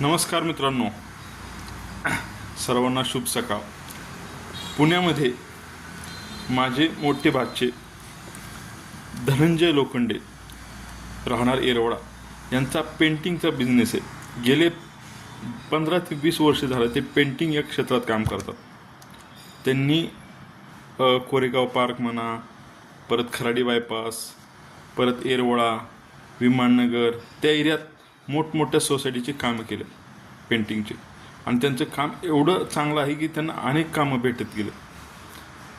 नमस्कार मित्रांनो, सर्वांना शुभ सकाळ। पुण्यामध्ये माझे मोठे भाचे धनंजय लोखंडे राहणार येरवडा यांचा पेंटिंगचा बिझनेस आहे। गेले 15 ते 20 वर्ष झाले ते पेंटिंग या क्षेत्रात काम करतात। त्यांनी कोरेगाव पार्क म्हणा, परत खराडी बायपास, परत येरवडा, विमाननगर त्या एरियात मोठमोठ्या सोसायटीची कामं केले पेंटिंगचे, आणि त्यांचं काम एवढं चांगलं आहे की त्यांना अनेक कामं भेटत गेले।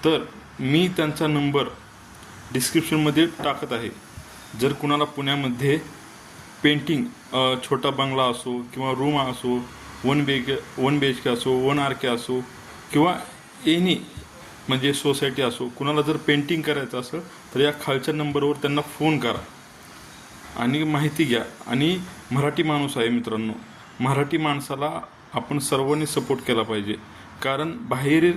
तर मी त्यांचा नंबर डिस्क्रिप्शनमध्ये टाकत आहे। जर कुणाला पुण्यामध्ये पेंटिंग छोटा बंगला असो किंवा रूम असो, वन BHK असो, 1 RK असो किंवा एनी म्हणजे सोसायटी असो, कुणाला जर पेंटिंग करायचं असेल तर या खालच्या नंबरवर त्यांना फोन करा आणि माहिती घ्या। आणि मराठी माणूस आहे मित्रांनो, मराठी माणसाला आपण सर्वांनी सपोर्ट केला पाहिजे, कारण बाहेर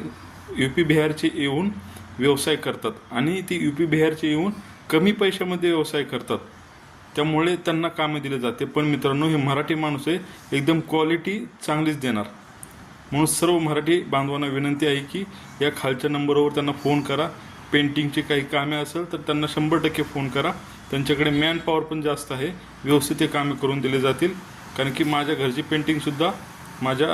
UP बिहारचे येऊन व्यवसाय करतात आणि ती UP बिहारचे येऊन कमी पैशामध्ये व्यवसाय करतात, त्यामुळे त्यांना कामे दिले जाते। पण मित्रांनो, हे मराठी माणूस आहे, एकदम क्वालिटी चांगलीच देणार। म्हणून सर्व मराठी बांधवांना विनंती आहे की या खालच्या नंबरवर त्यांना फोन करा। पेंटिंगची काही कामे असेल तर त्यांना 100% फोन करा। त्यांच्याकडे मॅन पॉवर पण जास्त आहे, व्यवस्थित ते कामे करून दिले जातील। कारण की माझ्या घरची पेंटिंगसुद्धा माझ्या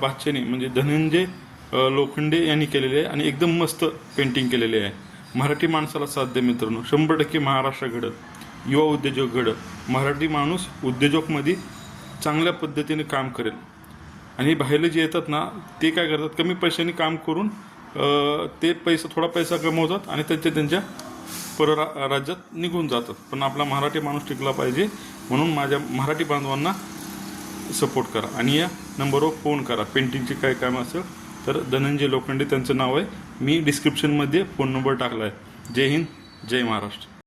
भाच्याने म्हणजे धनंजय लोखंडे यांनी केलेले आहे आणि एकदम मस्त पेंटिंग केलेले आहे। मराठी माणसाला साथ द्या मित्रांनो, 100% महाराष्ट्र घडत, युवा उद्योजक घडत। मराठी माणूस उद्योजकमध्ये चांगल्या पद्धतीने काम करेल। आणि बाहेरले जे येतात ना, ते काय करतात, कमी पैशाने काम करून ते थोडा पैसा कमवतात आणि त्यांच्या परराज्यात निघून जातात। पण आपला मराठी माणूस टिकला पाहिजे, म्हणून माझ्या मराठी बांधवांना सपोर्ट करा आणि या नंबरवर फोन करा। पेंटिंगचे काय काम असेल तर धनंजय लोखंडे त्यांचं नाव आहे, मी डिस्क्रिप्शनमध्ये फोन नंबर टाकला आहे। जय हिंद, जय महाराष्ट्र।